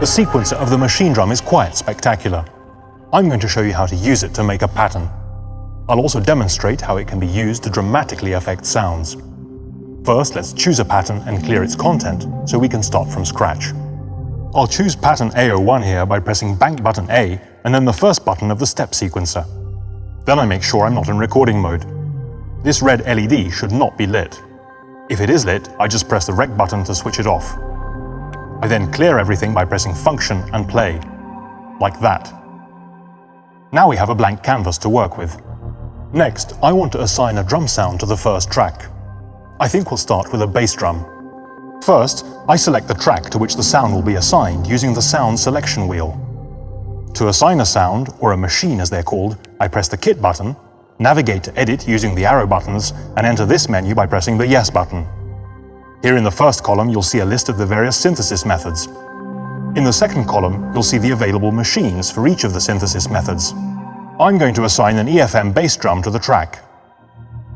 The sequencer of the machine drum is quite spectacular. I'm going to show you how to use it to make a pattern. I'll also demonstrate how it can be used to dramatically affect sounds. First, let's choose a pattern and clear its content so we can start from scratch. I'll choose pattern A01 here by pressing bank button A and then the first button of the step sequencer. Then I make sure I'm not in recording mode. This red LED should not be lit. If it is lit, I just press the rec button to switch it off. I then clear everything by pressing function and play, like that. Now we have a blank canvas to work with. Next, I want to assign a drum sound to the first track. I think we'll start with a bass drum. First, I select the track to which the sound will be assigned using the sound selection wheel. To assign a sound, or a machine as they're called, I press the kit button, navigate to edit using the arrow buttons, and enter this menu by pressing the yes button. Here in the first column, you'll see a list of the various synthesis methods. In the second column, you'll see the available machines for each of the synthesis methods. I'm going to assign an EFM bass drum to the track.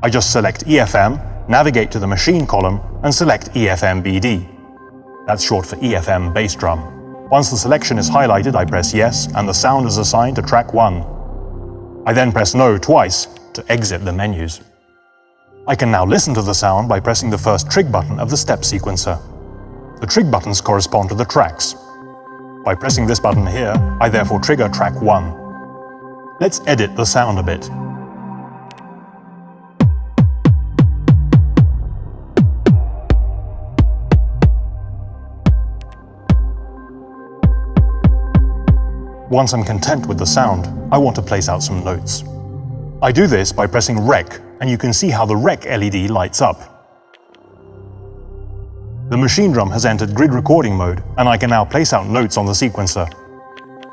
I just select EFM, navigate to the machine column, and select EFM BD. That's short for EFM bass drum. Once the selection is highlighted, I press yes, and the sound is assigned to track 1. I then press no twice to exit the menus. I can now listen to the sound by pressing the first trig button of the step sequencer. The trig buttons correspond to the tracks. By pressing this button here, I therefore trigger track 1. Let's edit the sound a bit. Once I'm content with the sound, I want to place out some notes. I do this by pressing rec, and you can see how the rec LED lights up. The machine drum has entered grid recording mode, and I can now place out notes on the sequencer.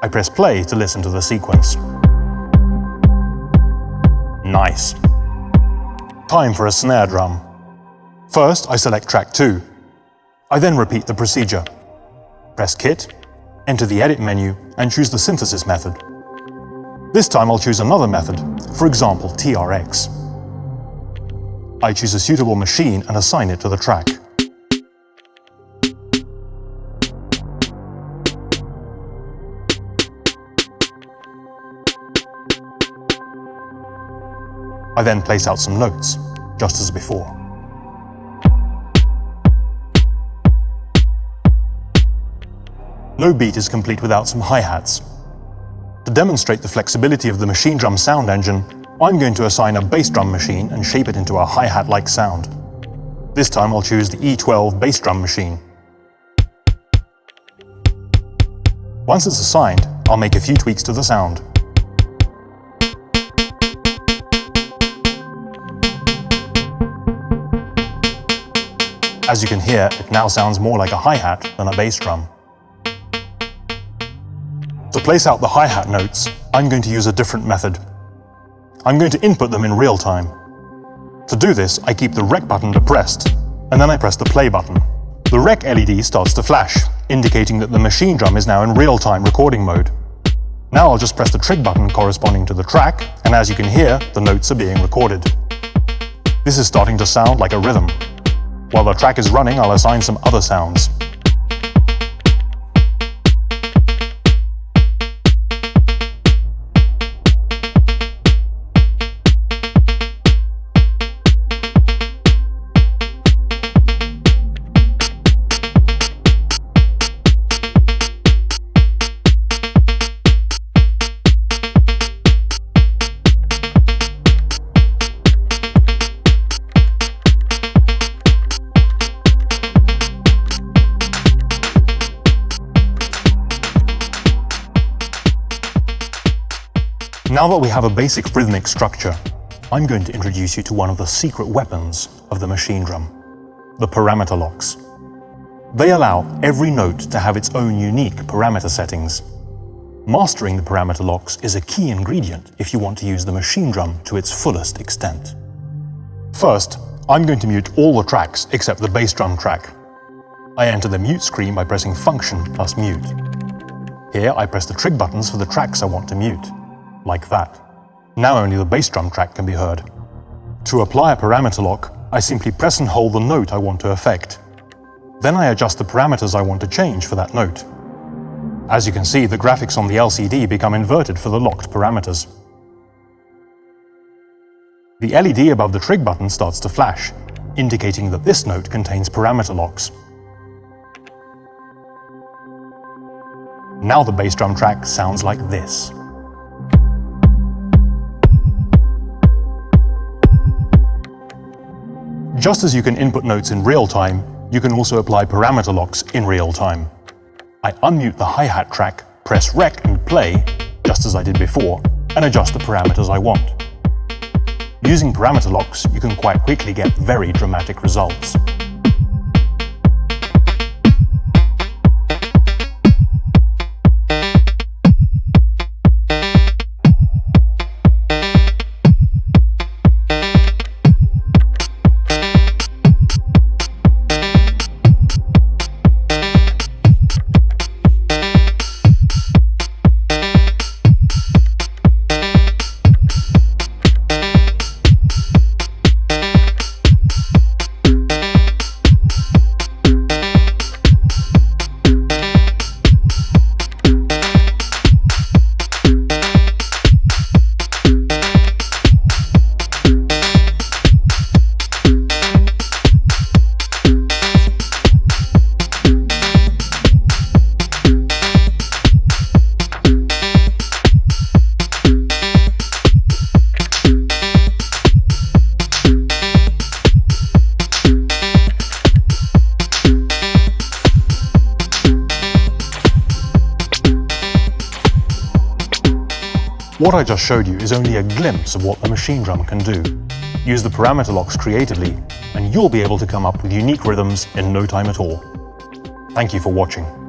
I press play to listen to the sequence. Nice. Time for a snare drum. First, I select track 2. I then repeat the procedure. Press kit, enter the edit menu, and choose the synthesis method. This time I'll choose another method, for example TRX. I choose a suitable machine and assign it to the track. I then place out some notes, just as before. No beat is complete without some hi-hats. To demonstrate the flexibility of the machine drum sound engine, I'm going to assign a bass drum machine and shape it into a hi-hat-like sound. This time I'll choose the E12 bass drum machine. Once it's assigned, I'll make a few tweaks to the sound. As you can hear, it now sounds more like a hi-hat than a bass drum. To place out the hi-hat notes, I'm going to use a different method. I'm going to input them in real time. To do this, I keep the rec button depressed, and then I press the play button. The rec LED starts to flash, indicating that the machine drum is now in real-time recording mode. Now I'll just press the trig button corresponding to the track, and as you can hear, the notes are being recorded. This is starting to sound like a rhythm. While the track is running, I'll assign some other sounds. Now that we have a basic rhythmic structure, I'm going to introduce you to one of the secret weapons of the machine drum, the parameter locks. They allow every note to have its own unique parameter settings. Mastering the parameter locks is a key ingredient if you want to use the machine drum to its fullest extent. First, I'm going to mute all the tracks except the bass drum track. I enter the mute screen by pressing function plus mute. Here I press the trig buttons for the tracks I want to mute. Like that. Now only the bass drum track can be heard. To apply a parameter lock, I simply press and hold the note I want to affect. Then I adjust the parameters I want to change for that note. As you can see, the graphics on the LCD become inverted for the locked parameters. The LED above the trig button starts to flash, indicating that this note contains parameter locks. Now the bass drum track sounds like this. Just as you can input notes in real time, you can also apply parameter locks in real time. I unmute the hi-hat track, press rec and play, just as I did before, and adjust the parameters I want. Using parameter locks, you can quite quickly get very dramatic results. What I just showed you is only a glimpse of what the machine drum can do. Use the parameter locks creatively, and you'll be able to come up with unique rhythms in no time at all. Thank you for watching.